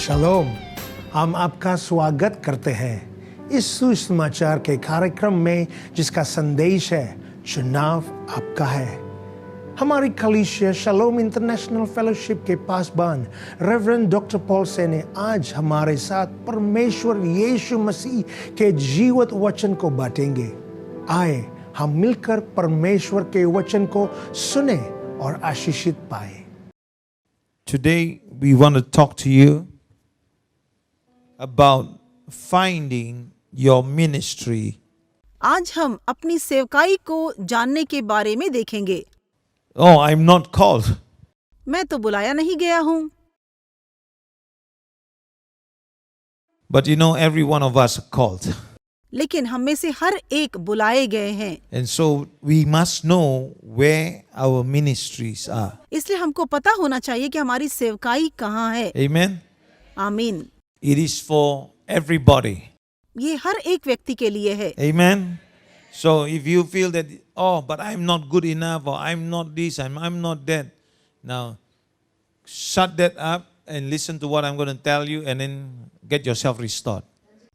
शलोम, हम आपका स्वागत करते हैं इस सुसमाचार के कार्यक्रम में जिसका संदेश है चुनाव आपका है। हमारी कलीसिया शलोम इंटरनेशनल फेलोशिप के पासबान रेवरेंड डॉक्टर पॉल से ने आज हमारे साथ परमेश्वर यीशु मसीह के जीवित वचन को बांटेंगे। आए हम मिलकर परमेश्वर के वचन को सुने और आशीषित पाए। Today we want to talk to you about finding your ministry. आज हम अपनी सेवकाई को जानने के बारे में देखेंगे। Oh, I'm not called. मैं तो बुलाया नहीं गया हूँ, But you know, every one of us are called. लेकिन हम में से हर एक बुलाए गए हैं। And so we must know where our ministries are. इसलिए हमको पता होना चाहिए कि हमारी सेवकाई कहाँ है। Amen? आमीन। It is for everybody. ये हर एक व्यक्ति के लिए है। Amen? So if you feel that, oh, but I'm not good enough, or I'm not this, I'm not that. Now, shut that up and listen to what I'm going to tell you and then get yourself restored.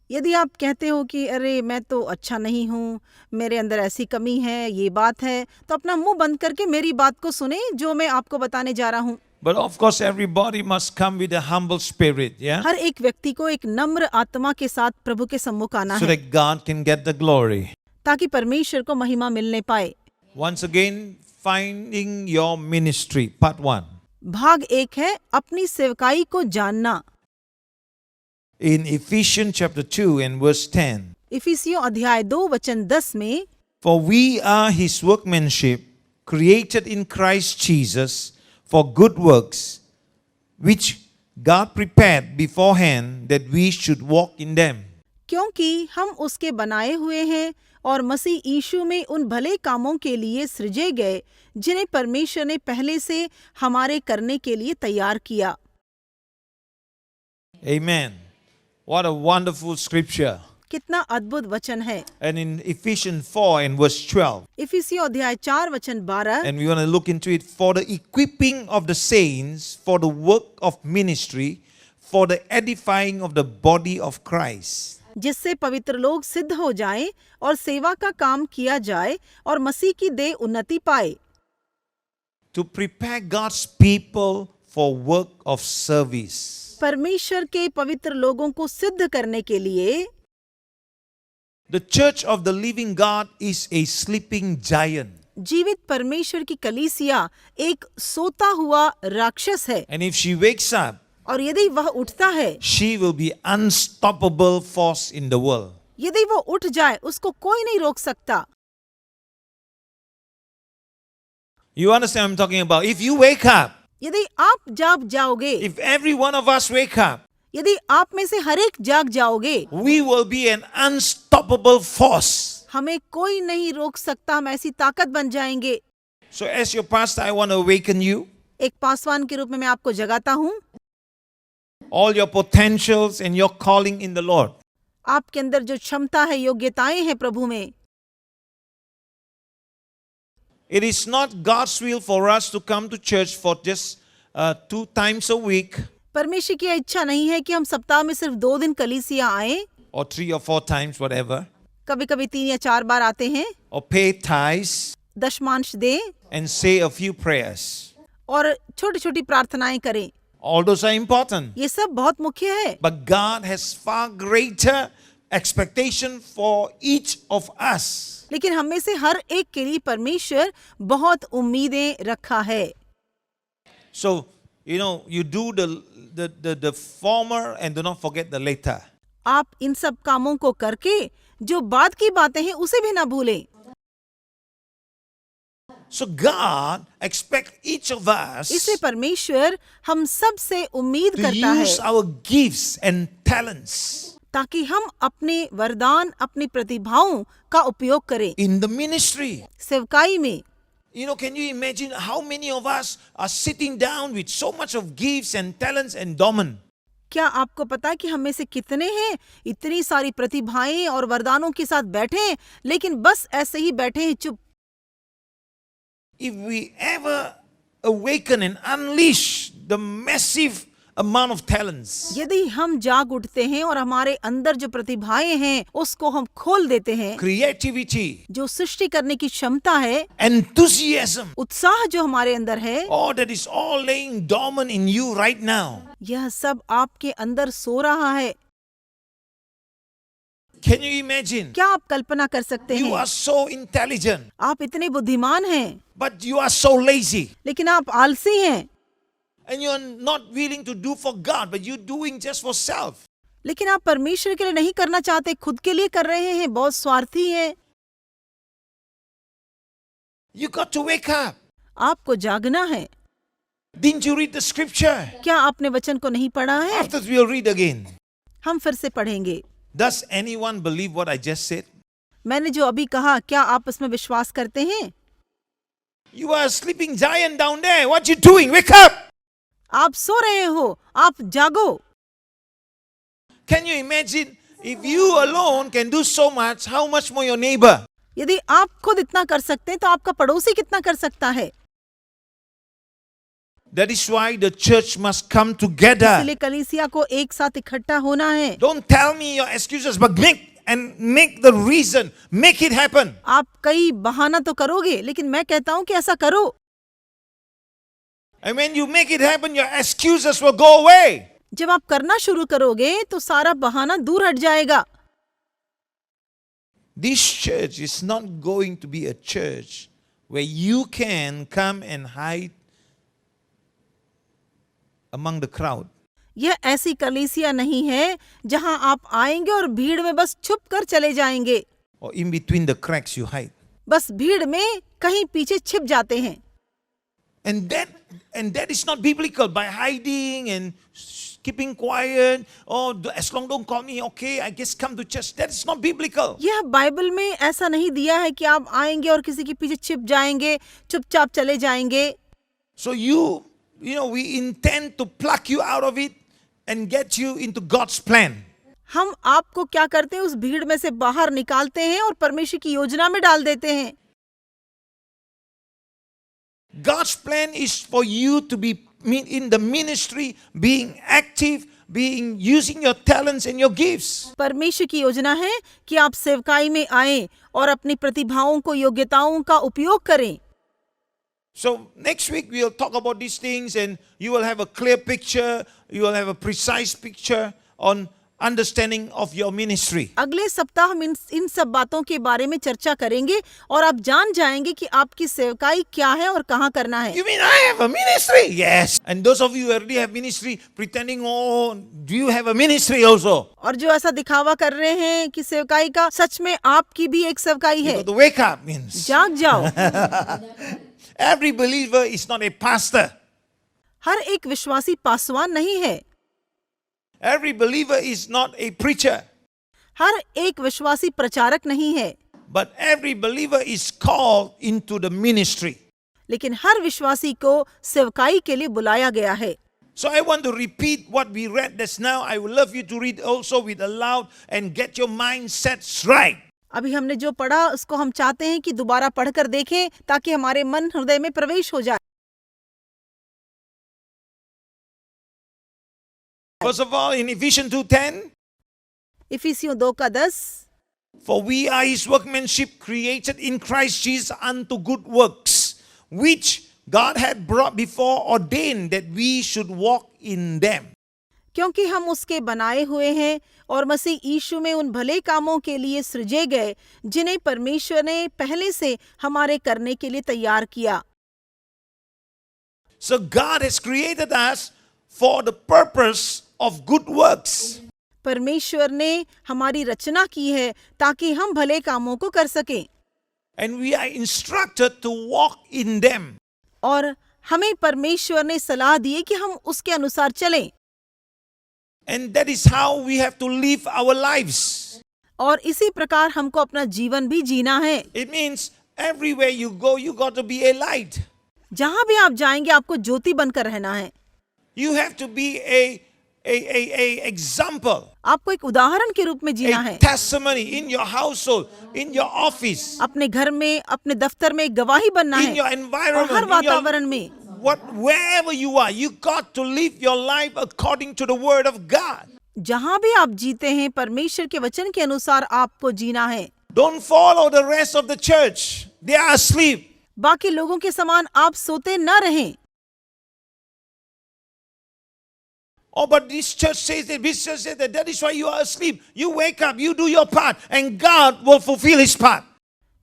यदि आप कहते हो कि अरे मैं तो अच्छा नहीं हूँ, मेरे अंदर ऐसी कमी है, ये बात है, तो अपना मुंह बंद करके मेरी बात को सुने जो मैं आपको बताने जा रहा हूँ। But of course, everybody must come with a humble spirit, yeah? हर एक व्यक्ति को एक नम्र आत्मा के साथ प्रभु के सम्मुख आना So है, that God can get the glory. ताकि परमेश्वर को महिमा मिलने पाए। Once again, finding your ministry, part 1. भाग 1 है अपनी सेवकाई को जानना। In Ephesians chapter 2 and verse 10. इफिसियों अध्याय 2 वचन 10 में, For we are his workmanship, created in Christ Jesus for good works, which God prepared beforehand that we should walk in them. क्योंकि हम उसके बनाए हुए हैं और मसीह यीशु में उन भले कामों के लिए सृजे गए जिन्हें परमेश्वर ने पहले से हमारे करने के लिए तैयार किया। Amen. What a wonderful scripture. कितना अद्भुत वचन है। And in Ephesians 4 and verse 12. इफिसियों अध्याय 4 वचन 12, And we want to look into it for the equipping of the saints, for the work of ministry, for the edifying of the body of Christ. जिससे पवित्र लोग सिद्ध हो जाएं और सेवा का काम किया जाए और मसीह की देह उन्नति पाए। To prepare God's people for work of service. परमेश्वर के पवित्र लोगों को सिद्ध करने के लिए The church of the living God is a sleeping giant. जीवित परमेश्वर की कलीसिया एक सोता हुआ राक्षस है, And if she wakes up, और यदि वह उठता है, she will be unstoppable force in the world. यदि वो उठ जाए उसको कोई नहीं रोक सकता। You understand what I'm talking about? If you wake up, यदि आप जाग जाओगे, if every one of us wake up, यदि आप में से हर एक जाग जाओगे, we will be an unstoppable force. हमें कोई नहीं रोक सकता, हम ऐसी ताकत बन जाएंगे। So as your pastor, I want to awaken you. एक पासवान के रूप में मैं आपको जगाता हूँ। All your potentials and your calling in the Lord. आपके अंदर जो क्षमता है, योग्यताएं हैं प्रभु में, It is not God's will for us to come to church for just 2 times a week परमेश्वर की इच्छा नहीं है कि हम सप्ताह में सिर्फ 2 दिन कलीसिया आए, or 3 or 4 times, whatever, कभी कभी 3 या 4 बार आते हैं, or pay tithes दशमांश दें and say a few prayers. और छोटी छोटी प्रार्थनाएं करें। All those are important. ये सब बहुत मुख्य है, But God has far greater expectation for each of us. लेकिन हम में से हर एक के लिए परमेश्वर बहुत उम्मीदें रखा है। So, you know, you do the former and do not forget the later. आप इन सब कामों को करके जो बाद की बातें हैं उसे भी ना भूलें। So God expects each of us इसलिए परमेश्वर हम सब से उम्मीद to करता है use our gifts and talents ताकि हम अपने वरदान, अपनी प्रतिभाओं का उपयोग करें in the ministry. सेवकाई में। You know, can you imagine how many of us are sitting down with so much of gifts and talents endowment? क्या आपको पता है कि हम में से कितने हैं इतनी सारी प्रतिभाएं और वरदानों के साथ बैठे हैं, लेकिन बस ऐसे ही बैठे हैं चुप। If we ever awaken and unleash the massive amount of talents, यदि हम जाग उठते हैं और हमारे अंदर जो प्रतिभाएं हैं उसको हम खोल देते हैं, creativity, जो सृष्टि करने की क्षमता है, enthusiasm, उत्साह जो हमारे अंदर है, all that is all laying dormant in you right now. यह सब आपके अंदर सो रहा है। Can you imagine? क्या आप कल्पना कर सकते You हैं? are so intelligent, आप इतने बुद्धिमान हैं, but you are so lazy. लेकिन आप आलसी हैं, And you are not willing to do for God, but you're doing just for self. लेकिन आप परमेश्वर के लिए नहीं करना चाहते, खुद के लिए कर रहे हैं, बहुत स्वार्थी हैं। You got to wake up. आपको जागना है। Didn't you read the scripture? क्या आपने वचन को नहीं पढ़ा है? After we'll read again. हम फिर से पढ़ेंगे। Does anyone believe what I just said? मैंने जो अभी कहा, क्या आप इसमें विश्वास करते हैं? You are a sleeping giant down there. What you doing? Wake up! आप सो रहे हो, आप जागो। Can you imagine if you alone can do so much, how much more your neighbor? यदि आप खुद इतना कर सकते हैं तो आपका पड़ोसी कितना कर सकता है। That is why the church must come together. इसलिए कलीसिया को एक साथ इकट्ठा होना है। Don't tell me your excuses, but make the reason. Make it happen. आप कई बहाना तो करोगे, लेकिन मैं कहता हूं कि ऐसा करो। And when you make it happen, your excuses will go away. जब आप करना शुरू करोगे तो सारा बहाना दूर हट जाएगा। This church is not going to be a church where you can come and hide among the crowd. यह ऐसी कलीसिया नहीं है जहां आप आएंगे और भीड़ में बस छुप कर चले जाएंगे, Or in between the cracks you hide. बस भीड़ में कहीं पीछे छिप जाते हैं। And that is not biblical. By hiding and keeping quiet, as long don't call me, okay, I guess come to church. That is not biblical. यह Bible में ऐसा नहीं दिया है कि आप आएंगे और किसी के पीछे छिप जाएंगे, चुपचाप चले जाएंगे। So we intend to pluck you out of it and get you into God's plan. हम आपको क्या करते हैं, उस भीड़ में से बाहर निकालते हैं और परमेश्वर की योजना में डाल देते हैं। God's plan is for you to be in the ministry, being active, using your talents and your gifts. परमेश्वर की योजना है कि आप सेवकाई में आएं और अपनी प्रतिभाओं को, योग्यताओं का उपयोग करें। So next week we'll talk about these things and you will have a clear picture, you will have a precise picture on understanding of your ministry. अगले सप्ताह हम इन सब बातों के बारे में चर्चा करेंगे और आप जान जाएंगे कि आपकी सेवकाई क्या है और कहाँ करना है। You mean I have a ministry? Yes. And those of you who already have ministry, pretending, do you have a ministry also? और जो ऐसा दिखावा कर रहे हैं कि सेवकाई का, सच में आपकी भी एक सेवकाई You है। got to wake up means. जाग जाओ। Every believer is not a pastor. हर एक विश्वासी पासवान नहीं है। Every believer is not a preacher. हर एक विश्वासी प्रचारक नहीं है। But every believer is called into the ministry. लेकिन हर विश्वासी को सेवकाई के लिए बुलाया गया है। So I want to repeat what we read just now. I would love you to read also with aloud and get your mindsets right. अभी हमने जो पढ़ा उसको हम चाहते हैं कि दोबारा पढ़कर देखें ताकि हमारे मन हृदय में प्रवेश हो जाए। First of all, in Ephesians 2:10, इफिसियों 2:10, for we are his workmanship created in Christ Jesus unto good works, which God had brought before ordained that we should walk in them. क्योंकि हम उसके बनाए हुए हैं और मसीह यीशु में उन भले कामों के लिए सृजे गए जिन्हें परमेश्वर ने पहले से हमारे करने के लिए तैयार किया। So God has created us for the purpose of good works. परमेश्वर ने हमारी रचना की है ताकि हम भले कामों को कर सकें And we are instructed to walk in them. और हमें परमेश्वर ने सलाह दी है कि हम उसके अनुसार चलें। And that is how we have to live our lives. और इसी प्रकार हमको अपना जीवन भी जीना है। It means everywhere you go, you got to be a light. जहां भी आप जाएंगे आपको ज्योति बनकर रहना है। You have to be a example. आपको एक उदाहरण के रूप में जीना A है। testimony in your household, in your office, अपने घर में, अपने दफ्तर में एक गवाही बनना in है your और environment, हर in your वातावरण में, wherever you are, you got to live your life according to the word of God. जहाँ भी आप जीते हैं परमेश्वर के वचन के अनुसार आपको जीना है। Don't follow the rest of the church. They are asleep. बाकी लोगों के समान आप सोते न रहें। Oh, but this church says that, this church says that, that is why you are asleep. You wake up, you do your part, and God will fulfill his part.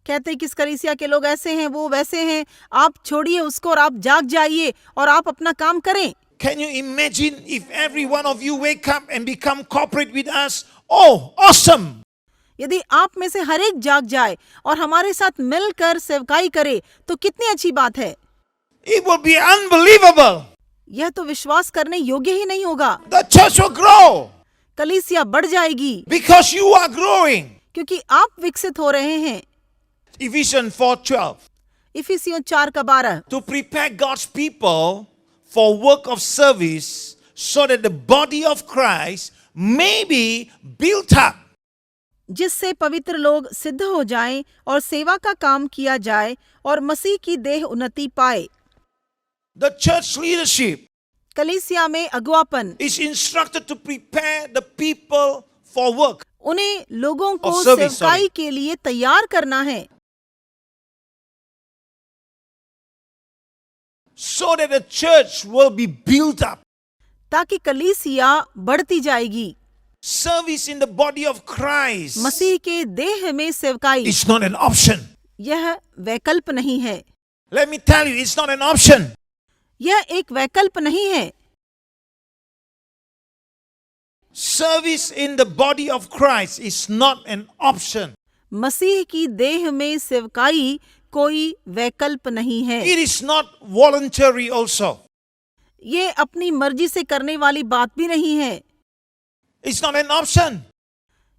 कहते किस कलीसिया के लोग ऐसे हैं, वो वैसे हैं, आप छोड़िए उसको और आप जाग जाइए और आप अपना काम करें। Can you imagine if every one of you wake up and become corporate with us? Oh, awesome! यदि आप में से हर एक जाग जाए और हमारे साथ मिलकर सेवकाई करे तो कितनी अच्छी बात है। It will be unbelievable. यह तो विश्वास करने योग्य ही नहीं होगा। The church will grow कलीसिया बढ़ जाएगी because you are growing. क्योंकि आप विकसित हो रहे हैं। Ephesians 4:12. इफिसियों 4:12। To prepare God's people for work of service so that the body of Christ may be built up. जिससे पवित्र लोग सिद्ध हो जाएं और सेवा का काम किया जाए और मसीह की देह उन्नति पाए। The church leadership कलीसिया में अगुवापन is instructed to prepare the people for work. उन्हें लोगों को Of service, सेवकाई के लिए तैयार करना है, So that the church will be built up. ताकि कलीसिया बढ़ती जाएगी। Service in the body of Christ मसीह के देह में सेवकाई is not an option. यह वैकल्प नहीं है। Let me tell you, it's not an option. यह एक वैकल्प नहीं है। Service in the body of Christ is not an option. मसीह की देह में सेवकाई कोई वैकल्प नहीं है। It is not voluntary also. ये अपनी मर्जी से करने वाली बात भी नहीं है। It's not an option.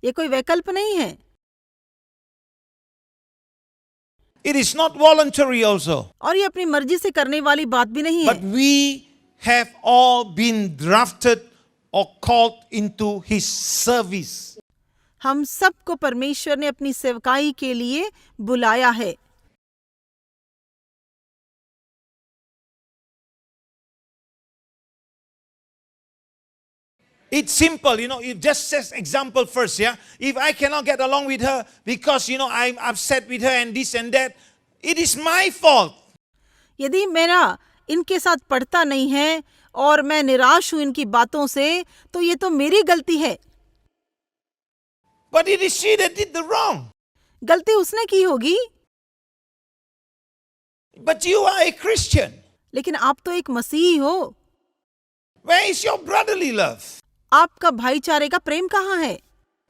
ये कोई वैकल्प नहीं है। It is not voluntary also. और ये अपनी मर्जी से करने वाली बात भी नहीं But है। we have all been drafted or called into his service. हम सबको परमेश्वर ने अपनी सेवकाई के लिए बुलाया है। It's simple, it just says example first, yeah? If I cannot get along with her because, I'm upset with her and this and that, it is my fault. यदि मेरा इनके साथ पड़ता नहीं है और मैं निराश हूं इनकी बातों से, तो ये तो मेरी गलती है। But it is she that did the wrong. गलती उसने की होगी। But you are a Christian. लेकिन आप तो एक मसीही हो। Where is your brotherly love? आपका भाईचारे का प्रेम कहाँ है?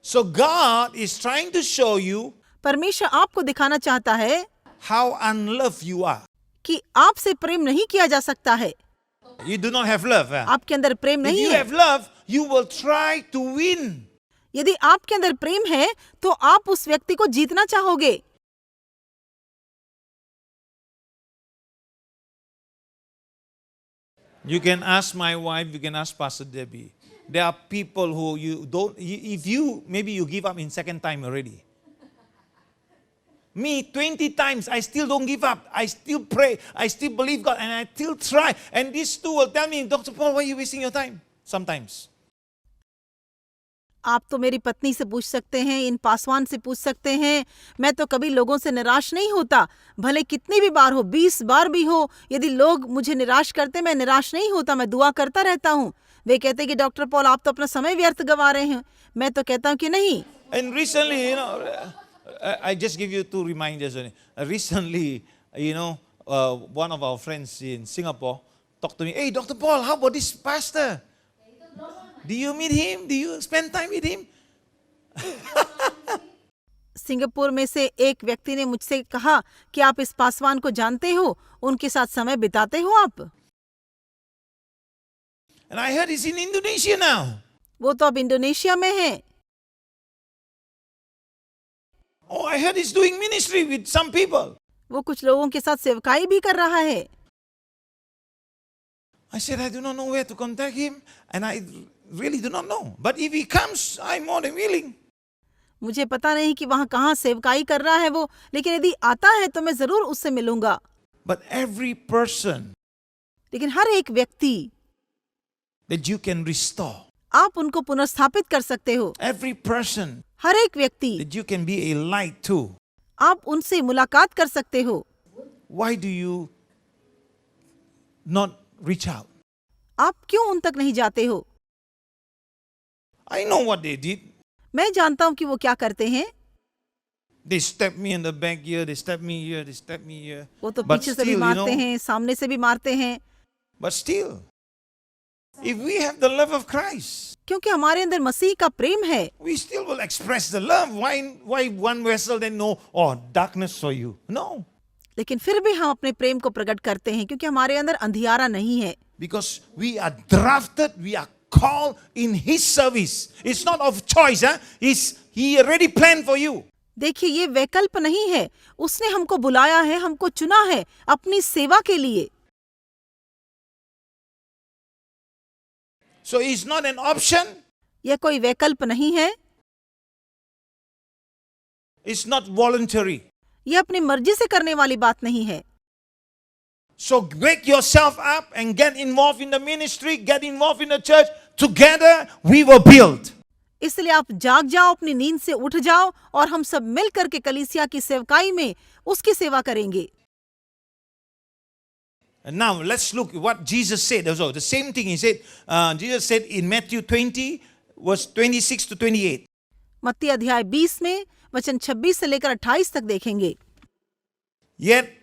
So God is trying to show you परमेश्वर आपको दिखाना चाहता है how unloved you are. कि आपसे प्रेम नहीं किया जा सकता है। You do not have love. Huh? आपके अंदर प्रेम If नहीं you है। have love, you will try to win. यदि आपके अंदर प्रेम है तो आप उस व्यक्ति को जीतना चाहोगे। You can ask my wife, you can ask Pastor Debbie. There are people who if maybe you give up in second time already. Me, 20 times, I still don't give up. I still pray. I still believe God and I still try. And these two will tell me, Dr. Paul, why are you wasting your time? Sometimes. आप तो मेरी पत्नी से पूछ सकते हैं, इन पासवान से पूछ सकते हैं। मैं तो कभी लोगों से निराश नहीं होता, भले कितनी भी बार हो, 20 बार भी हो। यदि लोग मुझे निराश करते, मैं निराश नहीं होता, मैं दुआ करता रहता हूँ। वे कहते कि डॉक्टर पॉल आप तो अपना समय व्यर्थ गवा रहे हैं। मैं तो कहता हूँ कि नहीं। And recently, I just give you two reminders. Recently, one of our friends in Singapore talked to me, hey, Dr. Paul, how about this pastor? Do you meet him? Do you spend time with him? Singapore में से एक व्यक्ति ने मुझसे कहा कि आप इस पासवान को जानते हो, उनके साथ समय बिताते हो आप? And I heard he's in Indonesia now. वो तो अब इंडोनेशिया में है। Oh, I heard he's doing ministry with some people. वो कुछ लोगों के साथ सेवकाई भी कर रहा है। I said, I do not know where to contact him, and I really do not know. But if he comes, I'm more than willing. मुझे पता नहीं कि वहाँ कहाँ सेवकाई कर रहा है वो, लेकिन यदि आता है तो मैं जरूर उससे मिलूंगा। But every person लेकिन हर एक व्यक्ति that you can restore. आप उनको पुनर्स्थापित कर सकते हो। Every person हर एक व्यक्ति that you can be a light to. आप उनसे मुलाकात कर सकते हो। Why do you not reach out? आप क्यों उन तक नहीं जाते हो? I know what they did. मैं जानता हूं कि वो क्या करते हैं। They stabbed me in the back here, they stabbed me here, they stabbed me here. वो तो But पीछे से भी still, you मारते know, हैं, सामने से भी मारते हैं। but still, if we have the love of Christ, क्योंकि हमारे अंदर मसीह का प्रेम है, we still will express the love. Why one vessel then no, oh, darkness for you? No. लेकिन फिर भी हम अपने प्रेम को प्रकट करते हैं क्योंकि हमारे अंदर अंधियारा नहीं है। Because we are drafted, we are called in His service. It's not of choice, huh? He already planned for you. देखिए, ये वैकल्प नहीं है, उसने हमको बुलाया है, हमको चुना है अपनी सेवा के लिए। So it's not an option. यह कोई वैकल्प नहीं है, It's not voluntary. यह अपनी मर्जी से करने वाली बात नहीं है। So wake yourself up and get involved in the ministry, get involved in the church. Together we will build. इसलिए आप जाग जाओ, अपनी नींद से उठ जाओ और हम सब मिल करके कलीसिया की सेवकाई में उसकी सेवा करेंगे। And now let's look at what Jesus said. Also, the same thing he said. Jesus said in Matthew 20, verse 26 to 28. मत्ती अध्याय 20 में वचन 26 से लेकर 28 तक देखेंगे। Yet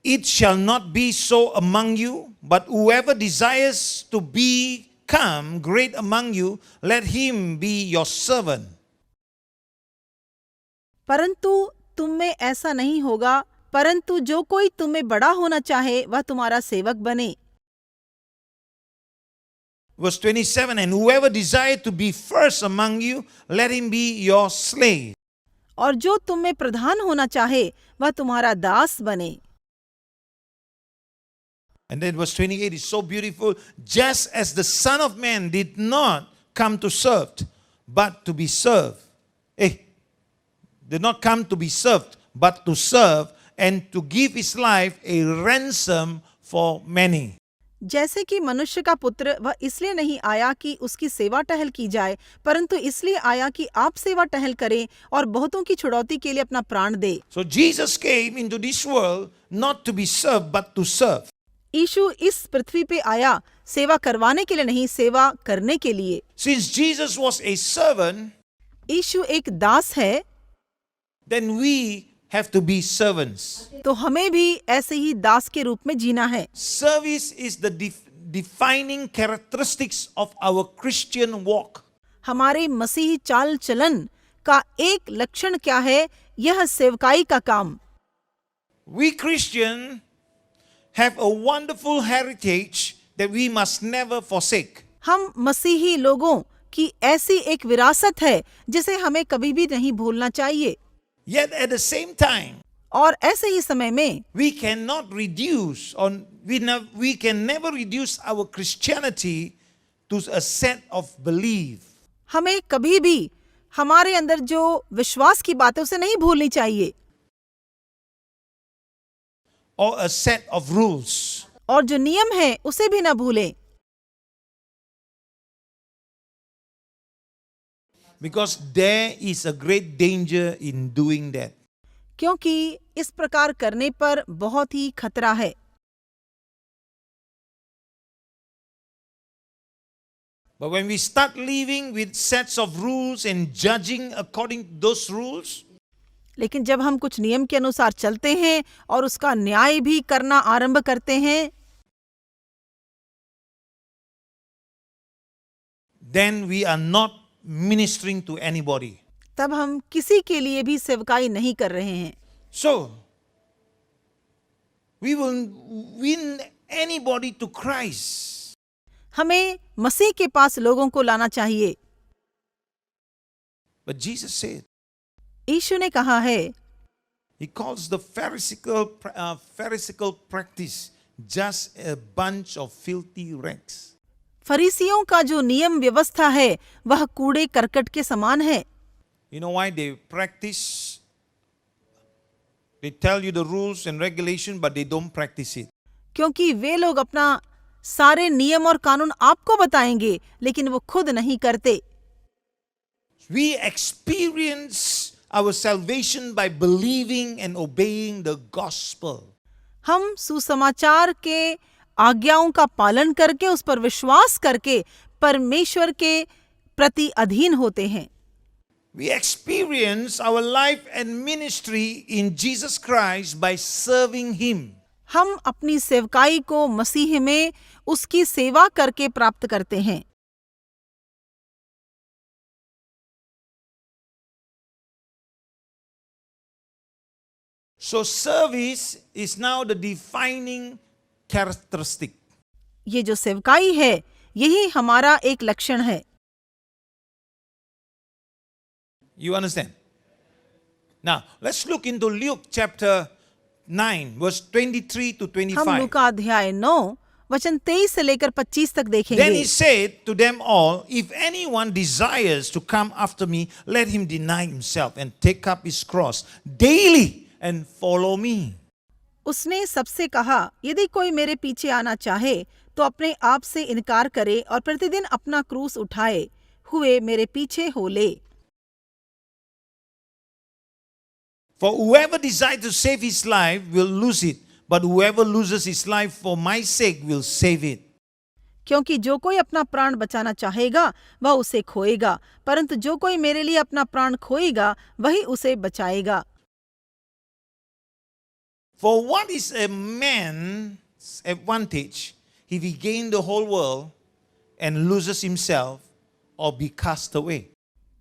it shall not be so among you, but whoever desires to become great among you, let him be your servant. परंतु तुम में ऐसा नहीं होगा, परंतु जो कोई तुम में बड़ा होना चाहे वह तुम्हारा सेवक बने। Verse 27, and whoever desires to be first among you, let him be your slave. और जो तुम में प्रधान होना चाहे वह तुम्हारा दास बने। And then verse 28 is so beautiful. Just as the Son of Man did not come to serve, but to be served. Did not come to be served, but to serve and to give his life a ransom for many. जैसे कि मनुष्य का पुत्र वह इसलिए नहीं आया कि उसकी सेवा टहल की जाए, परंतु इसलिए आया कि आप सेवा टहल करें और बहुतों की छुड़ौती के लिए अपना प्राण दे। So Jesus came into this world not to be served, but to serve. यीशु इस पृथ्वी पे आया सेवा करवाने के लिए नहीं, सेवा करने के लिए। Since Jesus was a servant, यीशु एक दास है, then we have to be servants. तो हमें भी ऐसे ही दास के रूप में जीना है। Service is the defining characteristics of our Christian walk. हमारे मसीही चाल चलन का एक लक्षण क्या है? यह सेवकाई का काम। We Christians have a wonderful heritage that we must never forsake. हम मसीही लोगों की ऐसी एक विरासत है जिसे हमें कभी भी नहीं भूलना चाहिए। Yet at the same time, और ऐसे ही समय में we cannot reduce or we can never reduce our Christianity to a set of belief. हमें कभी भी हमारे अंदर जो विश्वास की बात है उसे नहीं भूलनी चाहिए, Or a set of rules. और जो नियम है उसे भी न भूलें, Because there is a great danger in doing that. क्योंकि इस प्रकार करने पर बहुत ही खतरा है। But when we start living with sets of rules and judging according to those rules, लेकिन जब हम कुछ नियम के अनुसार चलते हैं और उसका न्याय भी करना आरंभ करते हैं, then we are not ministering to anybody. तब हम किसी के लिए भी सेवकाई नहीं कर रहे हैं। So, we will win anybody to Christ. हमें मसीह के पास लोगों को लाना चाहिए। But Jesus said, यीशु ने कहा है, He calls the Pharisaical practice just a bunch of filthy rags. फरीसियों का जो नियम व्यवस्था है वह कूड़े करकट के समान है। You know why they practice? They tell you the rules and regulation, but they don't practice it. क्योंकि वे लोग अपना सारे नियम और कानून आपको बताएंगे, लेकिन वो खुद नहीं करते। We experience our salvation by believing and obeying the gospel. हम सुसमाचार के आज्ञाओं का पालन करके, उस पर विश्वास करके परमेश्वर के प्रति अधीन होते हैं। We experience our life and ministry in Jesus Christ by serving Him. हम अपनी सेवकाई को मसीह में उसकी सेवा करके प्राप्त करते हैं। So service is now the defining characteristic. ये जो सेवकाई है, यही हमारा एक लक्षण है। You understand? Now, let's look into Luke chapter 9, verse 23 to हम 25. लूका अध्याय 9 वचन 23 से लेकर 25 तक Then देखेंगे। he said to them all, if anyone desires to come after me, let him deny himself and take up his cross daily and follow me. उसने सबसे कहा, यदि कोई मेरे पीछे आना चाहे तो अपने आप से इनकार करे और प्रतिदिन अपना क्रूस उठाए हुए मेरे पीछे हो ले। For whoever desires to save his life will lose it, but whoever loses his life for my sake will save it. क्योंकि जो कोई अपना प्राण बचाना चाहेगा वह उसे खोएगा, परंतु जो कोई मेरे लिए अपना प्राण खोएगा वही उसे बचाएगा। For what is a man's advantage if he gain the whole world and loses himself or be cast away?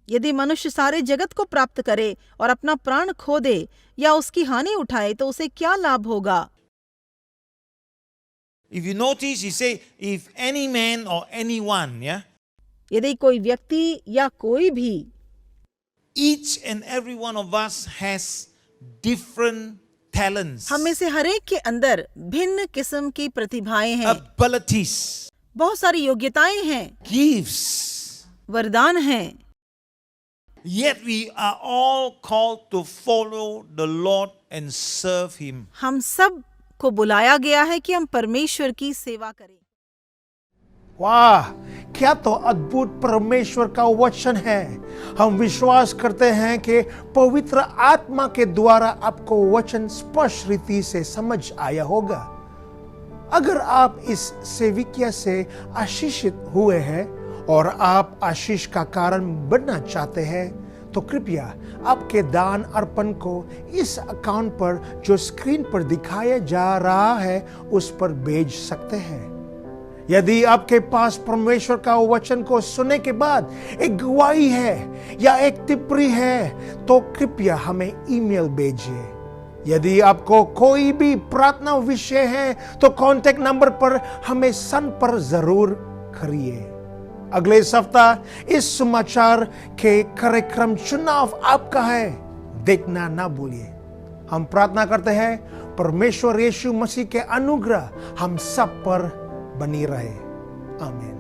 यदि मनुष्य सारे जगत को प्राप्त करे और अपना प्राण खो दे या उसकी हानि उठाए तो उसे क्या लाभ होगा? If you notice, he say, if any man or anyone, yeah, यदि कोई व्यक्ति या कोई भी, each and every one of us has different talents, हम में से हर एक के अंदर भिन्न किस्म की प्रतिभाएं हैं, abilities, बहुत सारी योग्यताएं हैं, gifts. वरदान हैं। Yet we are all called to follow the Lord and serve Him. हम सब को बुलाया गया है कि हम परमेश्वर की सेवा करें। वाह, क्या तो अद्भुत परमेश्वर का वचन है। हम विश्वास करते हैं कि पवित्र आत्मा के द्वारा आपको वचन स्पष्ट रीति से समझ आया होगा। अगर आप इस सेविकिया से आशीषित हुए हैं और आप आशीष का कारण बनना चाहते हैं, तो कृपया आपके दान अर्पण को इस अकाउंट पर जो स्क्रीन पर दिखाया जा रहा है उस पर भेज सकते हैं। यदि आपके पास परमेश्वर का वचन को सुनने के बाद एक गवाही है या एक टिप्पणी है तो कृपया हमें ईमेल भेजिए। यदि आपको कोई भी प्रार्थना विषय है तो कांटेक्ट नंबर पर हमें संपर्क जरूर करिए। अगले सप्ताह इस समाचार के कार्यक्रम चुनाव आपका है, देखना ना भूलिए। हम प्रार्थना करते हैं परमेश्वर यीशु मसीह के अनुग्रह हम सब पर बनी रहे। आमीन।